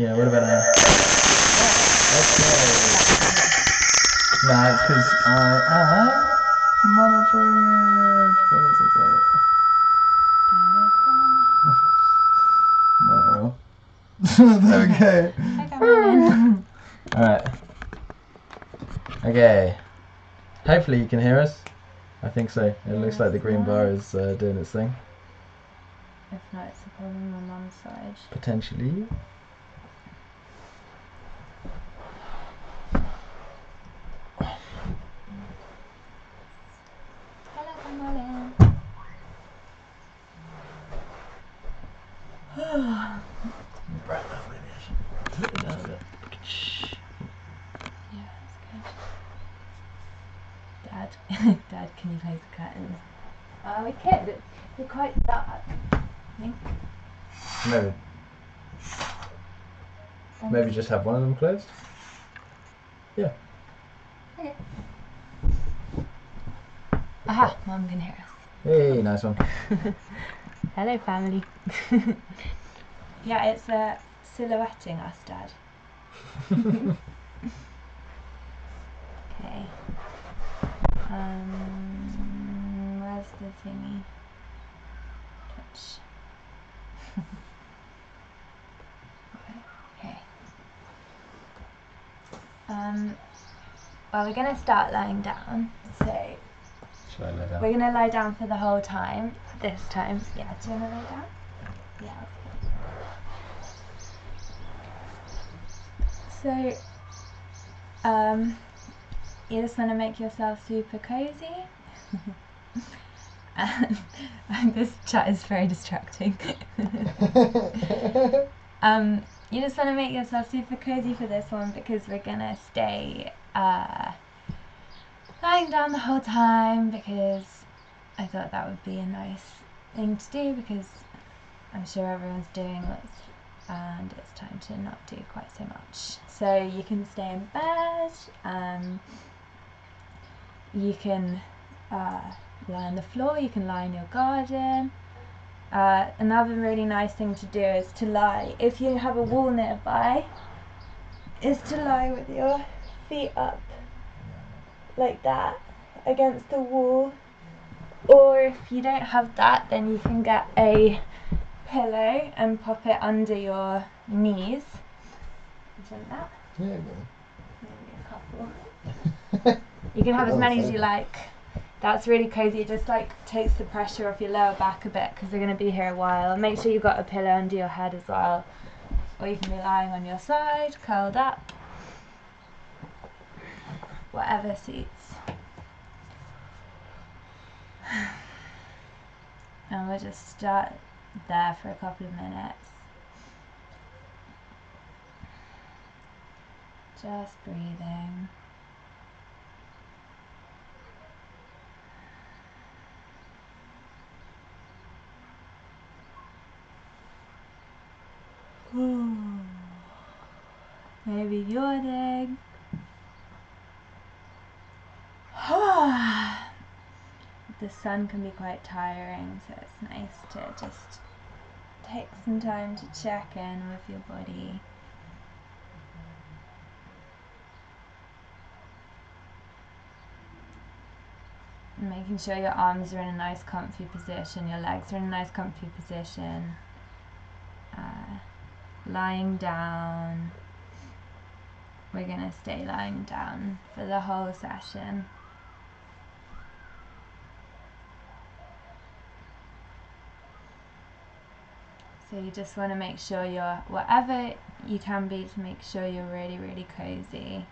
Yeah, what about now? Okay. Nah, it's because I am monitoring it, but it's okay. Whatever. There we go. I got mine in. Alright. Okay. Hopefully you can hear us. I think so. It looks like the green bar is doing its thing. If not, it's a problem on Mum's side. Potentially. Hello, Marlin. Right, maybe I should flip it down a bit. Yeah, that's good. Dad, can you close the curtains? We could. They're quite dark. I think. Maybe just have one of them closed? Yeah. Okay. Aha, Mum can hear us. Hey, nice one. Hello, family. Yeah, it's silhouetting us, Dad. Okay. Where's the thingy? Touch. Okay. Well, we're gonna start lying down. So Should I lay down? we're gonna lie down for the whole time. This time, yeah. Do you wanna lie down? Yeah. Okay. So, you just want to make yourself super cozy. And this chat is very distracting. You just want to make yourself super cozy for this one because we're gonna stay lying down the whole time because I thought that would be a nice thing to do because I'm sure everyone's doing lots and it's time to not do quite so much. So you can stay in bed, you can lie on the floor, you can lie in your garden. Another really nice thing to do is to lie, if you have a wall nearby, is to lie with your feet up like that against the wall. Or if you don't have that, then you can get a pillow and pop it under your knees. Do you want that? Yeah, Maybe a couple. You can have as many as you like. That's really cozy. It just like takes the pressure off your lower back a bit because they're going to be here a while. Make sure you've got a pillow under your head as well. Or you can be lying on your side, curled up. Whatever suits. And we'll just start there for a couple of minutes. Just breathing. Maybe yawning. The sun can be quite tiring, so it's nice to just take some time to check in with your body. Making sure your arms are in a nice comfy position, your legs are in a nice comfy position. Lying down. We're going to stay lying down for the whole session. So you just want to make sure you're, whatever you can be to make sure you're really, really cozy.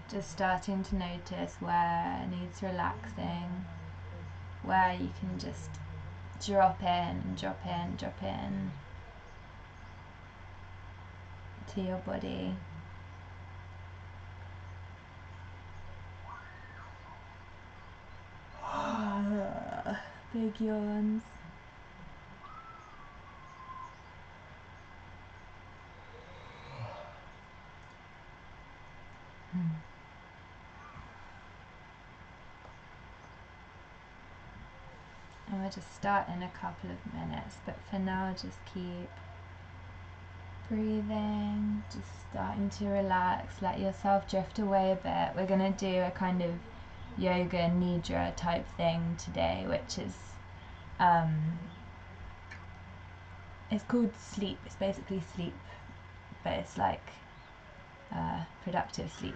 Just starting to notice where it needs relaxing, where you can just drop in, drop in, drop in to your body. Big yawns. we'll just start in a couple of minutes, but for now just keep breathing, just starting to relax, let yourself drift away a bit. We're going to do a kind of Yoga Nidra type thing today, which is it's called sleep. It's basically sleep, but it's like productive sleep.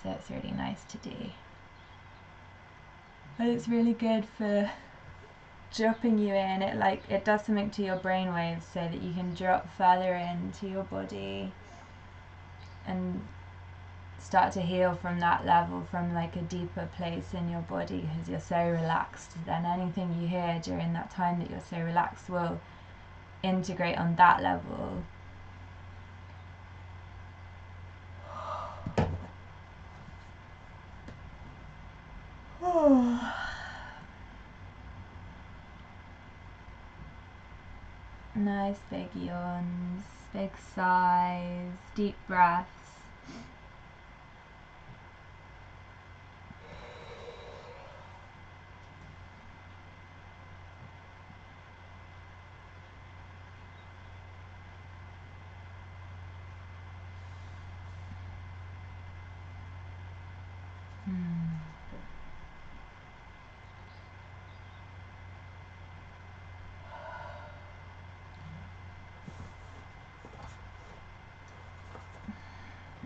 So it's really nice to do, and it's really good for dropping you in. It does something to your brain waves so that you can drop further into your body and start to heal from that level, from like a deeper place in your body, because you're so relaxed. Then anything you hear during that time that you're so relaxed will integrate on that level. Nice big yawns, big sighs, deep breaths.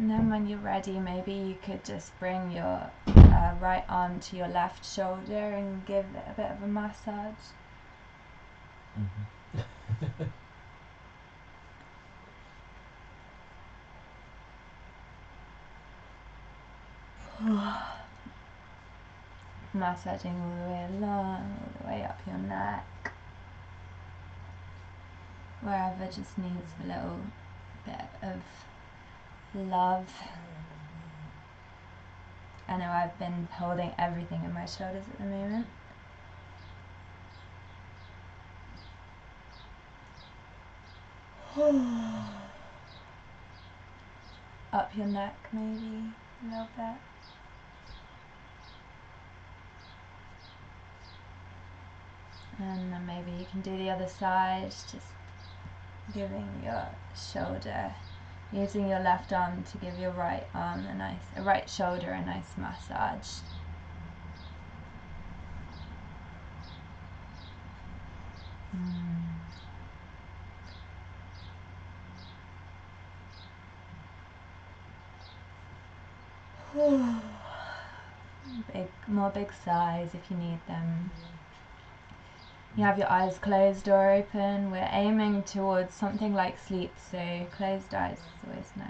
And then when you're ready, maybe you could just bring your right arm to your left shoulder and give it a bit of a massage. Massaging all the way along, all the way up your neck. Wherever just needs a little bit of love. I know I've been holding everything in my shoulders at the moment. Up your neck maybe a little bit. And then maybe you can do the other side, just giving your shoulder, using your left arm to give your right arm a right shoulder a nice massage. More big sighs if you need them. You have your eyes closed or open. We're aiming towards something like sleep, so closed eyes is always nice.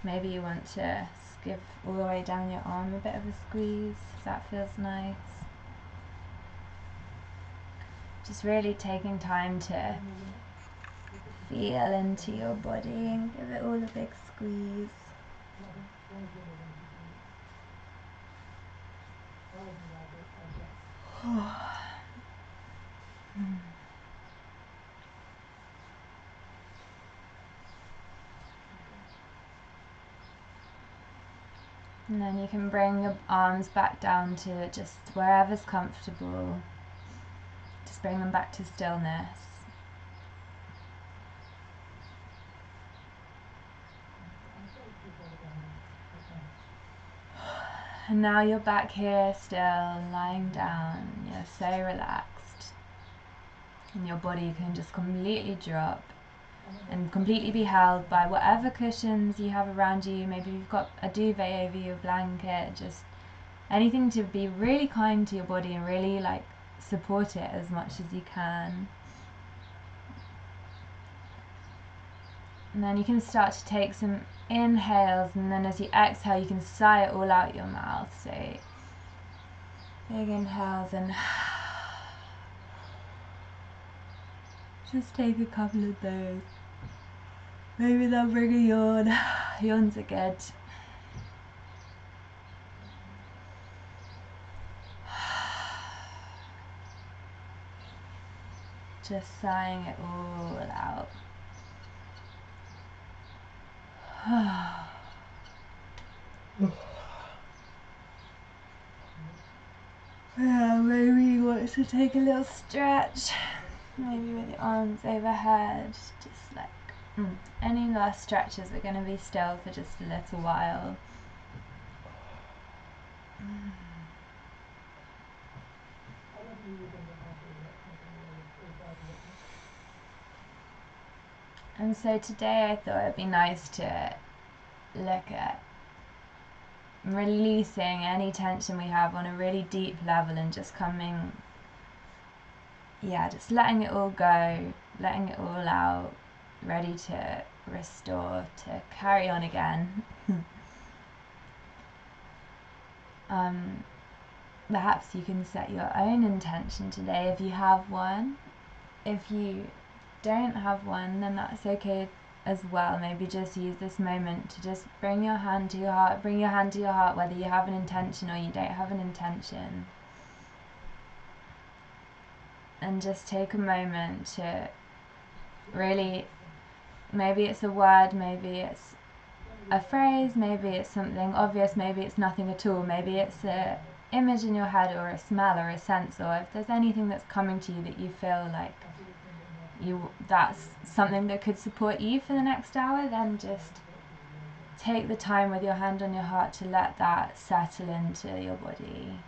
Maybe you want to give all the way down your arm a bit of a squeeze, if that feels nice. Just really taking time to feel into your body and give it all a big squeeze. And then you can bring your arms back down to just wherever's comfortable. Just bring them back to stillness. And now you're back here still, lying down. You're so relaxed. And your body can just completely drop and completely be held by whatever cushions you have around you. Maybe you've got a duvet over your blanket, just anything to be really kind to your body and really support it as much as you can. And then you can start to take some inhales, and then as you exhale you can sigh it all out your mouth. So big inhales and just take a couple of those. Maybe they'll bring a yawn. Yawns are good. Just sighing it all out. Yeah, maybe you want to take a little stretch, maybe with your arms overhead, just like any last stretches are going to be still for just a little while. And so today I thought it'd be nice to look at releasing any tension we have on a really deep level and just coming, just letting it all go, letting it all out, ready to restore, to carry on again. Perhaps you can set your own intention today if you have one. If you don't have one, then that's okay as well. Maybe just use this moment to just bring your hand to your heart. Bring your hand to your heart whether you have an intention or you don't have an intention. And just take a moment to really, maybe it's a word, maybe it's a phrase, maybe it's something obvious, maybe it's nothing at all, maybe it's a image in your head or a smell or a sense, or if there's anything that's coming to you that you feel like that's something that could support you for the next hour, then just take the time with your hand on your heart to let that settle into your body.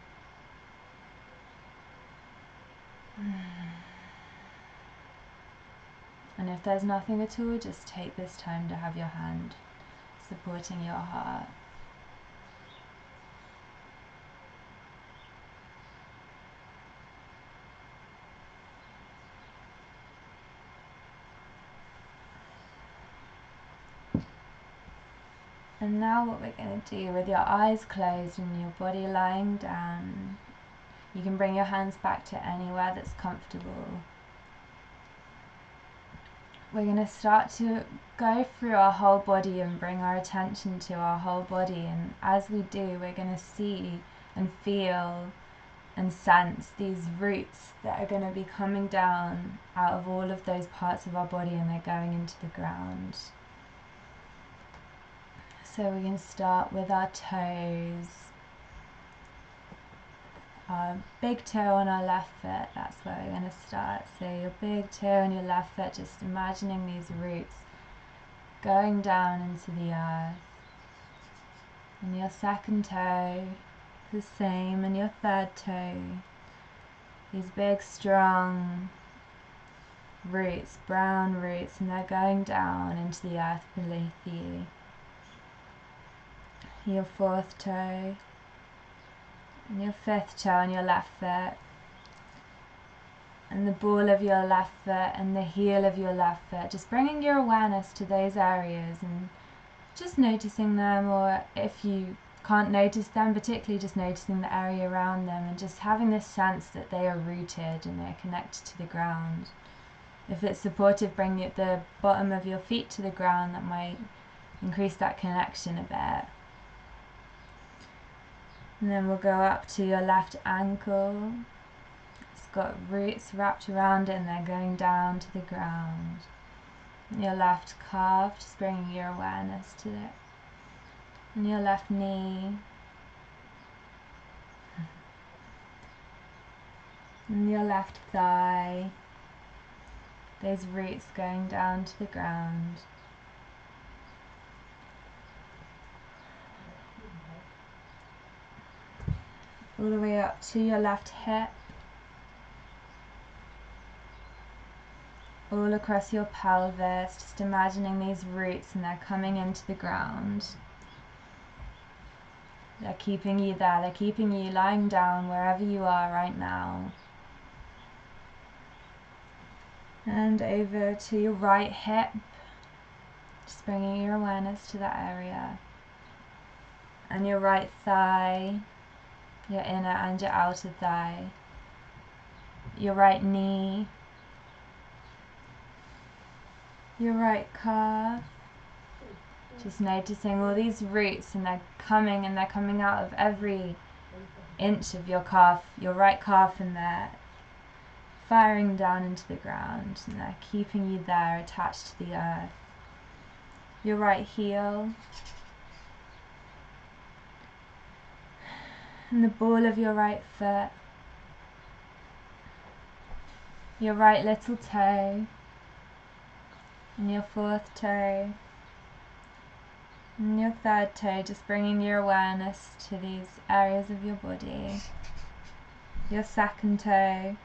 And if there's nothing at all, just take this time to have your hand supporting your heart. And now what we're going to do, with your eyes closed and your body lying down, you can bring your hands back to anywhere that's comfortable. We're going to start to go through our whole body and bring our attention to our whole body, and as we do, we're going to see and feel and sense these roots that are going to be coming down out of all of those parts of our body, and they're going into the ground. So we can start with our toes. Our big toe on our left foot, that's where we're going to start. So your big toe on your left foot, just imagining these roots going down into the earth. And your second toe, the same, and your third toe. These big, strong roots, brown roots, and they're going down into the earth beneath you. Your fourth toe, and your fifth toe on your left foot, and the ball of your left foot and the heel of your left foot, just bringing your awareness to those areas and just noticing them, or if you can't notice them particularly, just noticing the area around them and just having this sense that they are rooted and they're connected to the ground. If it's supportive, bring the bottom of your feet to the ground. That might increase that connection a bit. And then we'll go up to your left ankle. It's got roots wrapped around it and they're going down to the ground. And your left calf, just bringing your awareness to it. And your left knee. And your left thigh. Those roots going down to the ground. All the way up to your left hip, all across your pelvis, just imagining these roots and they're coming into the ground. They're keeping you there, they're keeping you lying down wherever you are right now. And over to your right hip, just bringing your awareness to that area. And your right thigh, your inner and your outer thigh, your right knee, your right calf, just noticing all these roots and they're coming out of every inch of your calf, your right calf, and they're firing down into the ground and they're keeping you there attached to the earth. your right heel, and the ball of your right foot, your right little toe, and your fourth toe, and your third toe, just bringing your awareness to these areas of your body, your second toe,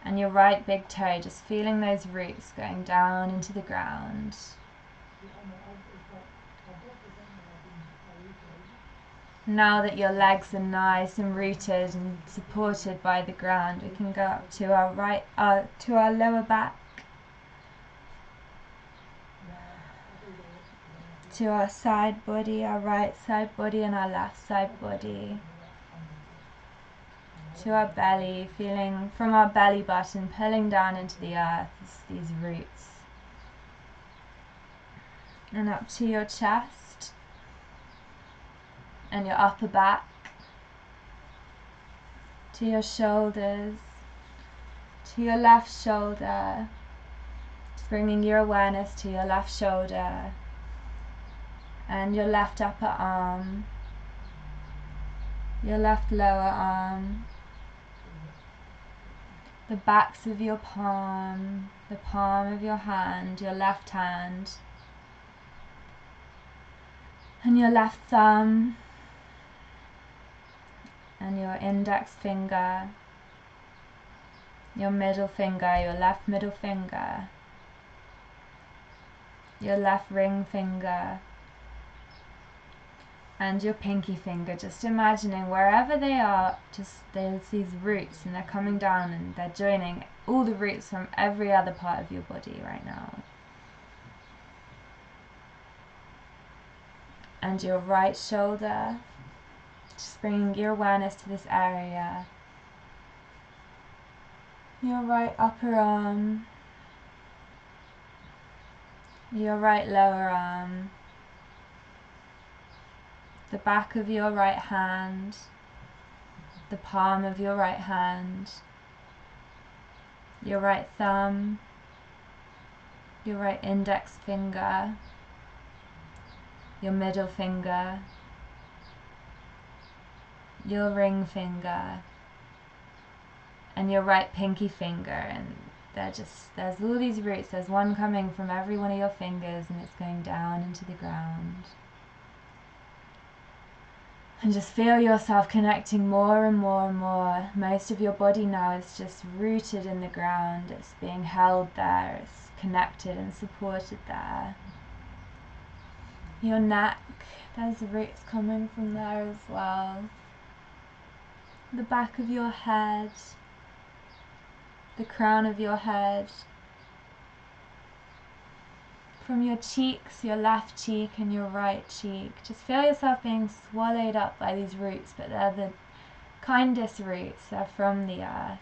and your right big toe, just feeling those roots going down into the ground. Now that your legs are nice and rooted and supported by the ground, we can go up to our lower back, to our side body, our right side body and our left side body, to our belly, feeling from our belly button pulling down into the earth, these roots, and up to your chest and your upper back, to your shoulders, to your left shoulder, bringing your awareness to your left shoulder and your left upper arm, your left lower arm, the backs of your palm, the palm of your hand, your left hand, and your left thumb, and your index finger, your middle finger, your left middle finger, your left ring finger, and your pinky finger, just imagining wherever they are, just there's these roots and they're coming down and they're joining all the roots from every other part of your body right now. And your right shoulder, just bringing your awareness to this area. Your right upper arm, your right lower arm, the back of your right hand, the palm of your right hand, your right thumb, your right index finger, your middle finger, your ring finger, and your right pinky finger. And there's all these roots. There's one coming from every one of your fingers and it's going down into the ground. And just feel yourself connecting more and more and more. Most of your body now is just rooted in the ground. It's being held there. It's connected and supported there. Your neck, there's roots coming from there as well. The back of your head, the crown of your head, from your cheeks, your left cheek and your right cheek. Just feel yourself being swallowed up by these roots, but they're the kindest roots. They're from the earth.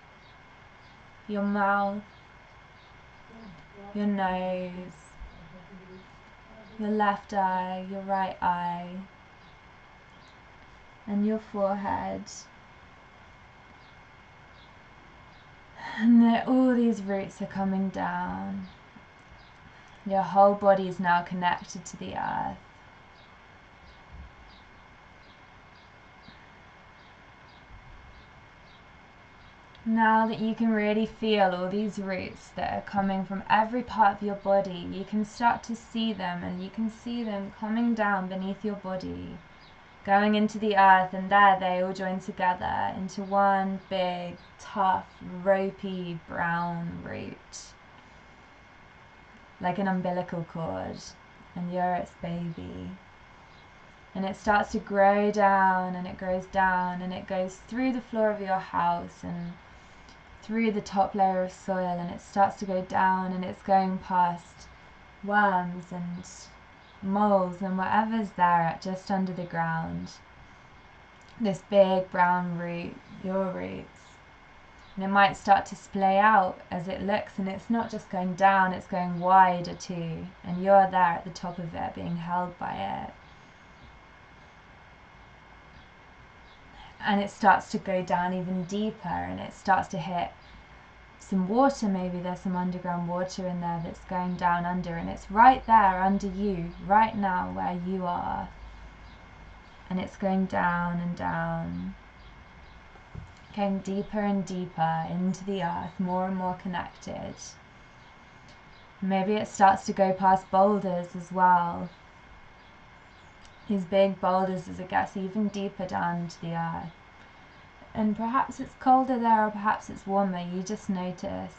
Your mouth, your nose, your left eye, your right eye, and your forehead. And all these roots are coming down. Your whole body is now connected to the earth. Now that you can really feel all these roots that are coming from every part of your body, you can start to see them, and you can see them coming down beneath your body, going into the earth, and there they all join together into one big, tough, ropey, brown root. Like an umbilical cord, and you're its baby. And it starts to grow down, and it grows down, and it goes through the floor of your house and through the top layer of soil, and it starts to go down, and it's going past worms and moles and whatever's there just under the ground. This big brown root, your roots. And it might start to splay out as it looks, and it's not just going down, it's going wider too, and you're there at the top of it being held by it. And it starts to go down even deeper, and it starts to hit some water, maybe there's some underground water in there that's going down under, and it's right there under you right now where you are, and it's going down and down, going deeper and deeper into the earth, more and more connected. Maybe it starts to go past boulders as well, these big boulders, as it gets even deeper down into the earth. And perhaps it's colder there, or perhaps it's warmer. You just notice.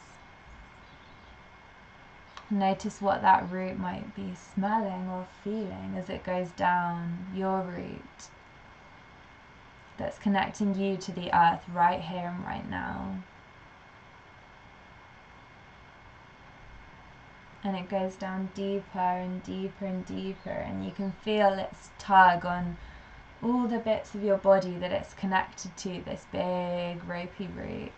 Notice what that root might be smelling or feeling as it goes down your root that's connecting you to the earth right here and right now. And it goes down deeper and deeper and deeper, and you can feel its tug on all the bits of your body that it's connected to, this big ropey root.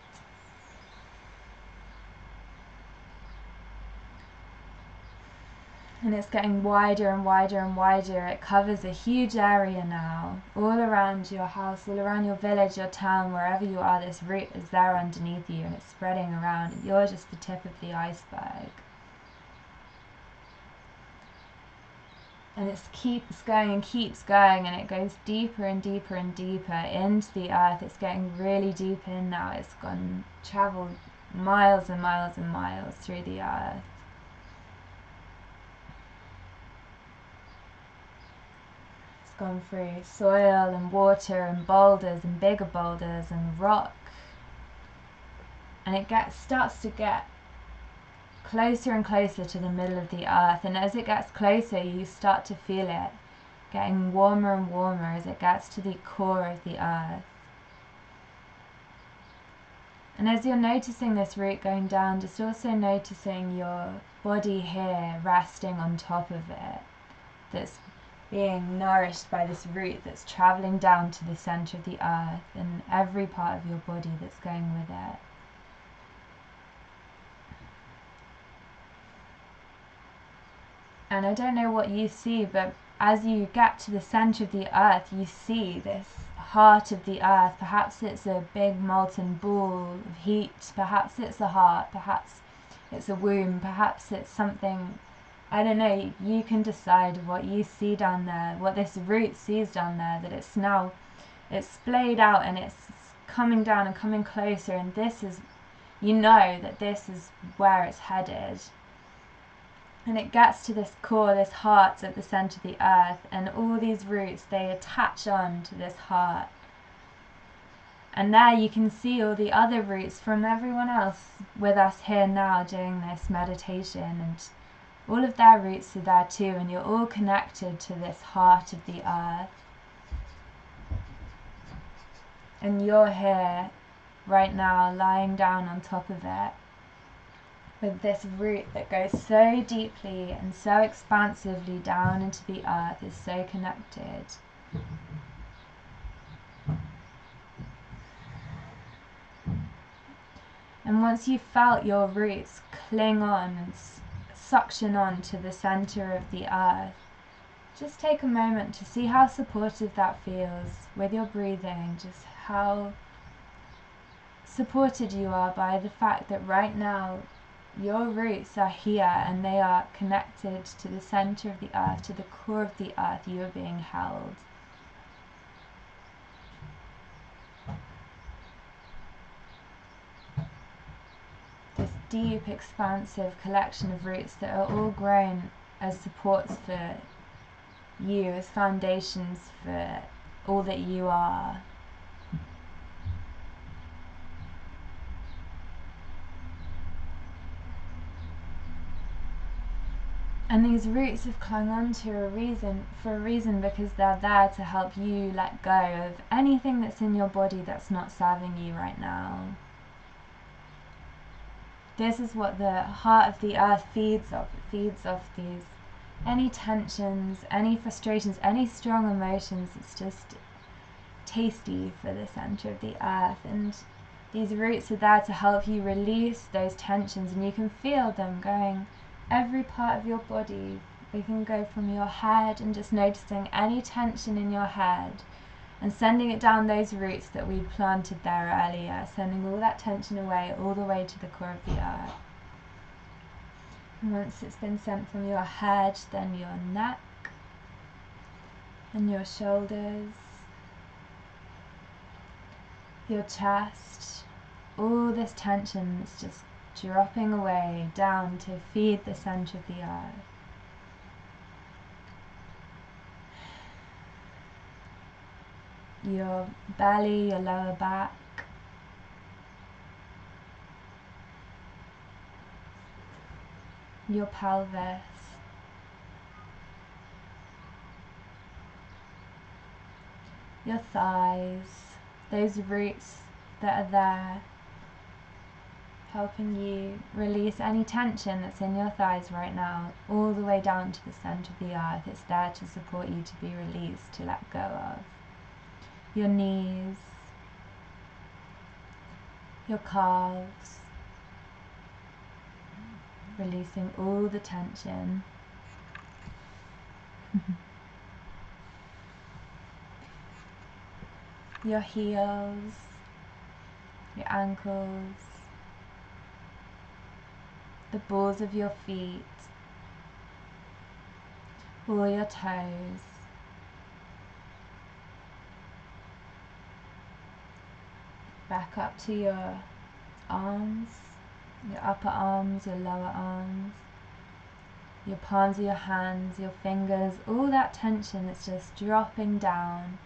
And it's getting wider and wider and wider. It covers a huge area now, all around your house, all around your village, your town, wherever you are. This root is there underneath you, and it's spreading around, and you're just the tip of the iceberg. And it keeps going and keeps going, and it goes deeper and deeper and deeper into the earth. It's getting really deep in now. It's traveled miles and miles and miles through the earth. It's gone through soil and water and boulders and bigger boulders and rock. And it starts to get closer and closer to the middle of the earth, and as it gets closer you start to feel it getting warmer and warmer as it gets to the core of the earth. And as you're noticing this root going down, just also noticing your body here resting on top of it, that's being nourished by this root that's traveling down to the center of the earth, and every part of your body that's going with it. And I don't know what you see, but as you get to the center of the earth, you see this heart of the earth. Perhaps it's a big molten ball of heat, perhaps it's a heart, perhaps it's a womb, perhaps it's something, I don't know. You can decide what you see down there, what this root sees down there, that it's splayed out and it's coming down and coming closer, and this is, you know that this is where it's headed. And it gets to this core, this heart at the center of the earth, and all these roots, they attach on to this heart. And there you can see all the other roots from everyone else with us here now doing this meditation, and all of their roots are there too, and you're all connected to this heart of the earth. And you're here right now lying down on top of it, with this root that goes so deeply and so expansively down into the earth, is so connected. And once you've felt your roots cling on and suction on to the center of the earth, just take a moment to see how supportive that feels with your breathing, just how supported you are by the fact that right now your roots are here and they are connected to the center of the earth, to the core of the earth. You are being held. This deep, expansive collection of roots that are all grown as supports for you, as foundations for all that you are. And these roots have clung on to for a reason, because they're there to help you let go of anything that's in your body that's not serving you right now. This is what the heart of the earth feeds off. It feeds off any tensions, any frustrations, any strong emotions. It's just tasty for the center of the earth, and these roots are there to help you release those tensions, and you can feel them going every part of your body. We can go from your head and just noticing any tension in your head, and sending it down those roots that we planted there earlier, sending all that tension away, all the way to the core of the earth. And once it's been sent from your head, then your neck and your shoulders, your chest, all this tension is just dropping away down to feed the center of the earth. Your belly, your lower back, your pelvis, your thighs, those roots that are there helping you release any tension that's in your thighs right now, all the way down to the center of the earth. It's there to support you to be released, to let go of. Your knees, your calves, releasing all the tension. Your heels, your ankles, the balls of your feet, all your toes, back up to your arms, your upper arms, your lower arms, your palms of your hands, your fingers, all that tension that's just dropping down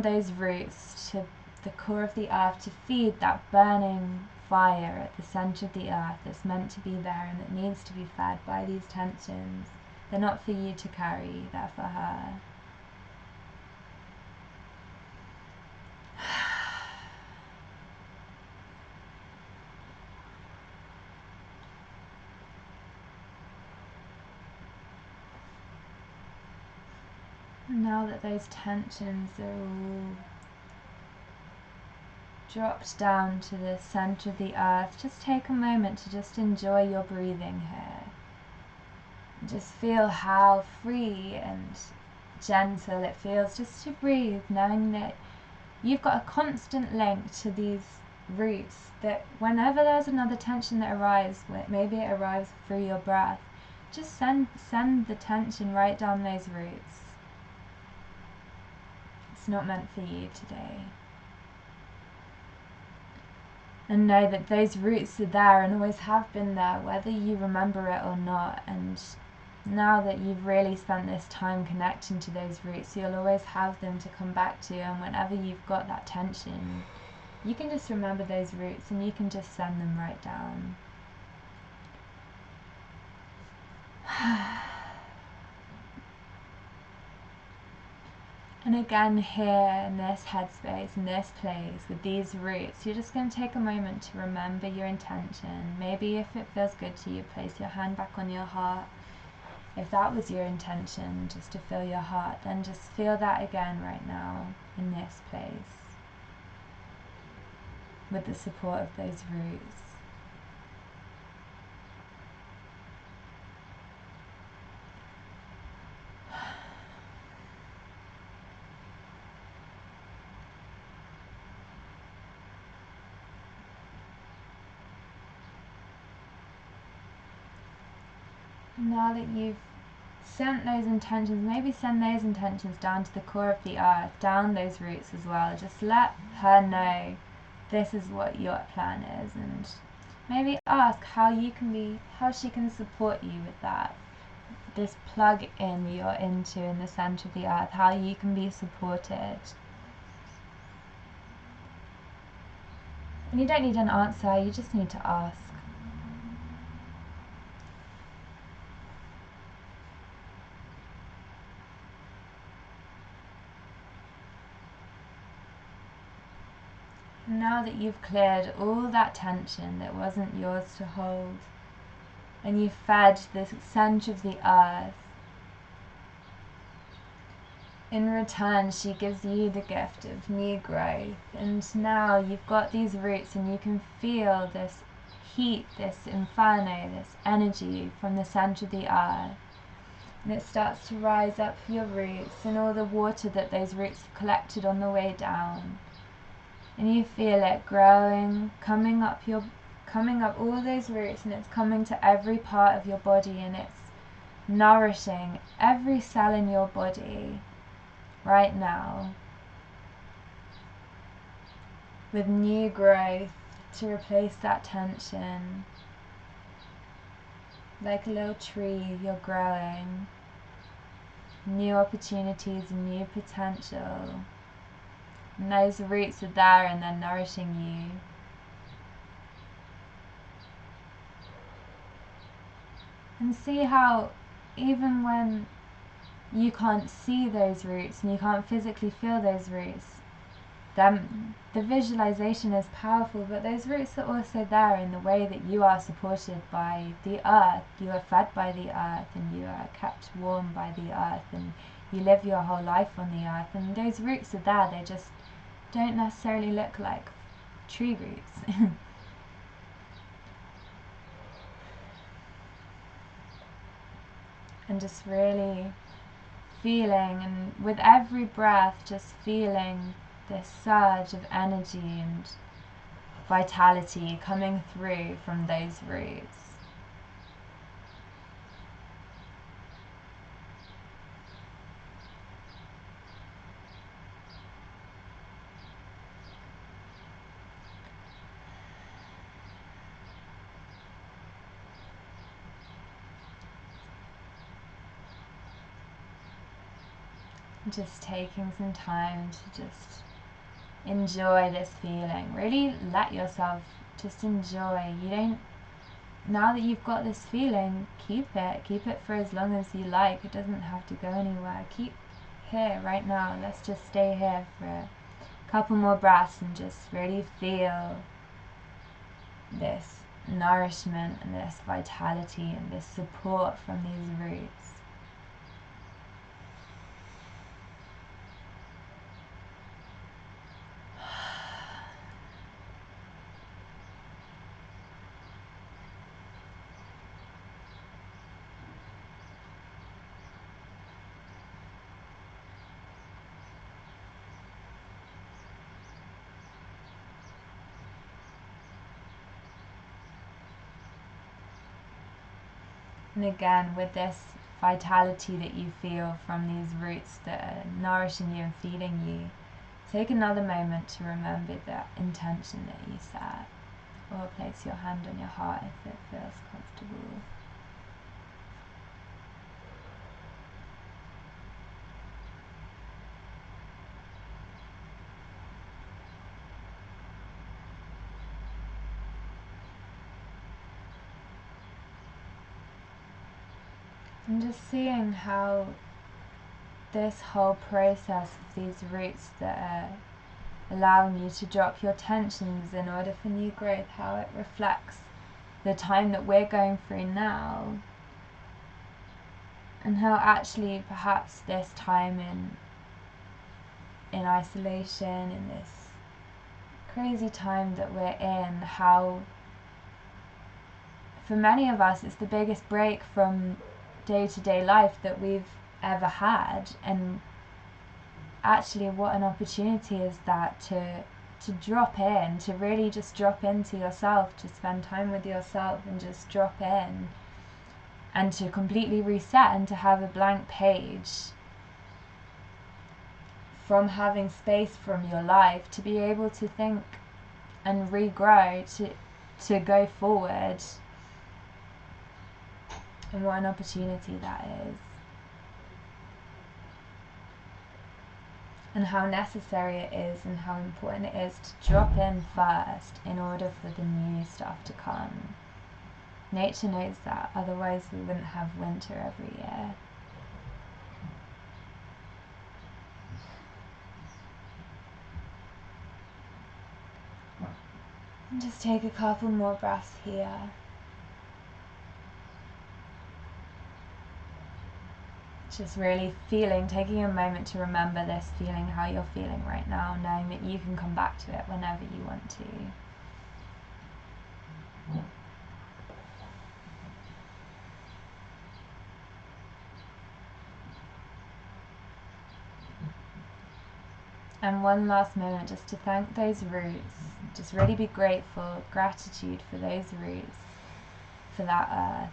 those roots to the core of the earth to feed that burning fire at the center of the earth that's meant to be there and that needs to be fed by these tensions. They're not for you to carry, they're for her. Now that those tensions are all dropped down to the center of the earth, just take a moment to just enjoy your breathing here. Just feel how free and gentle it feels just to breathe, knowing that you've got a constant link to these roots, that whenever there's another tension that arrives, maybe it arrives through your breath, just send the tension right down those roots. It's not meant for you today. And know that those roots are there and always have been there, whether you remember it or not. And now that you've really spent this time connecting to those roots, you'll always have them to come back to. And whenever you've got that tension, you can just remember those roots and you can just send them right down. And again, here in this headspace, in this place, with these roots, you're just going to take a moment to remember your intention. Maybe if it feels good to you, place your hand back on your heart. If that was your intention, just to feel your heart, then just feel that again right now, in this place, with the support of those roots. Now that you've sent those intentions, maybe send those intentions down to the core of the earth, down those roots as well. Just let her know this is what your plan is, and maybe ask how she can support you with that. This plug in you're into in the center of the earth, how you can be supported. And you don't need an answer, you just need to ask. Now that you've cleared all that tension that wasn't yours to hold, and you've fed the center of the earth, in return she gives you the gift of new growth. And now you've got these roots and you can feel this heat, this inferno, this energy from the center of the earth. And it starts to rise up your roots and all the water that those roots have collected on the way down. And you feel it growing, coming up all those roots, and it's coming to every part of your body, and it's nourishing every cell in your body right now with new growth to replace that tension. Like a little tree, you're growing. New opportunities and new potential. And those roots are there and they're nourishing you. And see how even when you can't see those roots and you can't physically feel those roots, the visualization is powerful, but those roots are also there in the way that you are supported by the earth. You are fed by the earth and you are kept warm by the earth, and you live your whole life on the earth, and those roots are there. They just don't necessarily look like tree roots. And just really feeling, and with every breath just feeling this surge of energy and vitality coming through from those roots. Just taking some time to just enjoy this feeling. Really let yourself just enjoy. You don't, now that you've got this feeling, keep it for as long as you like. It doesn't have to go anywhere. Keep here right now. Let's just stay here for a couple more breaths and just really feel this nourishment and this vitality and this support from these roots. And again, with this vitality that you feel from these roots that are nourishing you and feeding you, take another moment to remember that intention that you set, or place your hand on your heart if it feels comfortable. And just seeing how this whole process of these roots that are allowing you to drop your tensions in order for new growth, how it reflects the time that we're going through now, and how actually perhaps this time in isolation, in this crazy time that we're in, how for many of us it's the biggest break from day-to-day life that we've ever had. And actually what an opportunity is that to drop in, to really just drop into yourself, to spend time with yourself and just drop in and to completely reset and to have a blank page from having space from your life, to be able to think and regrow, to go forward. And what an opportunity that is. And how necessary it is and how important it is to drop in first in order for the new stuff to come. Nature knows that, otherwise we wouldn't have winter every year. And just take a couple more breaths here. Just really feeling, taking a moment to remember this feeling, how you're feeling right now, knowing that you can come back to it whenever you want to. And one last moment just to thank those roots. Just really be grateful, gratitude for those roots, for that earth.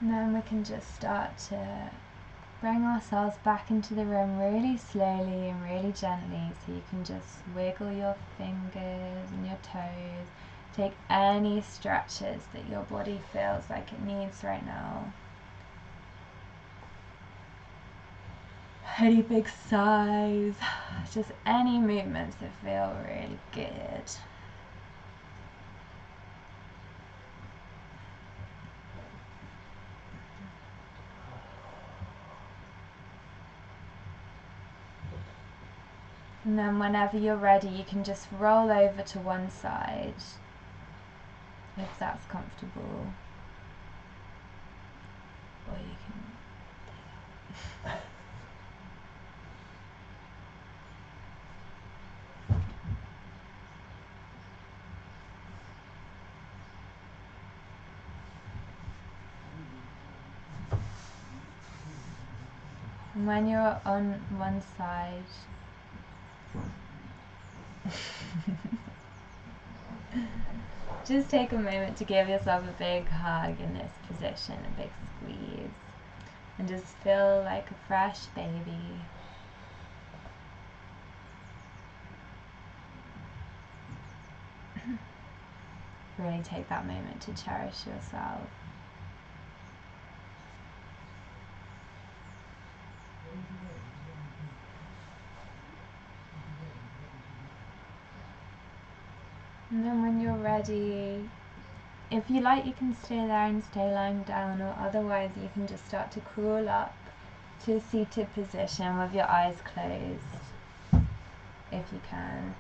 And then we can just start to bring ourselves back into the room really slowly and really gently, so you can just wiggle your fingers and your toes. Take any stretches that your body feels like it needs right now. Any big sighs, just any movements that feel really good. And then whenever you're ready, you can just roll over to one side, if that's comfortable. Or you can do that. And when you're on one side, just take a moment to give yourself a big hug in this position, a big squeeze, and just feel like a fresh baby. Really take that moment to cherish yourself. And then when you're ready, if you like, you can stay there and stay lying down, or otherwise you can just start to crawl up to a seated position with your eyes closed, if you can.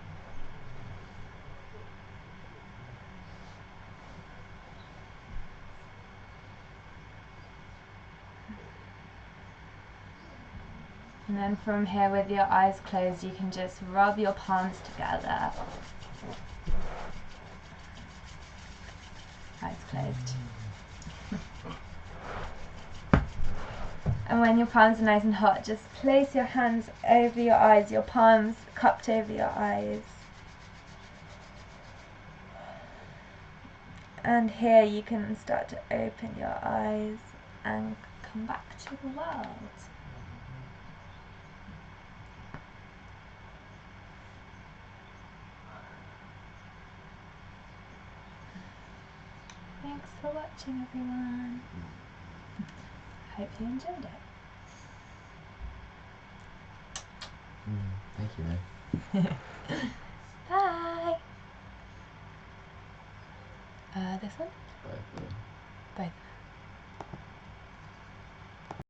And then from here, with your eyes closed, you can just rub your palms together. Eyes closed. And when your palms are nice and hot, just place your hands over your eyes, your palms cupped over your eyes. And here you can start to open your eyes and come back to the world. Thanks for watching, everyone. Hope you enjoyed it. Thank you, man. Bye. This one? Bye. Both.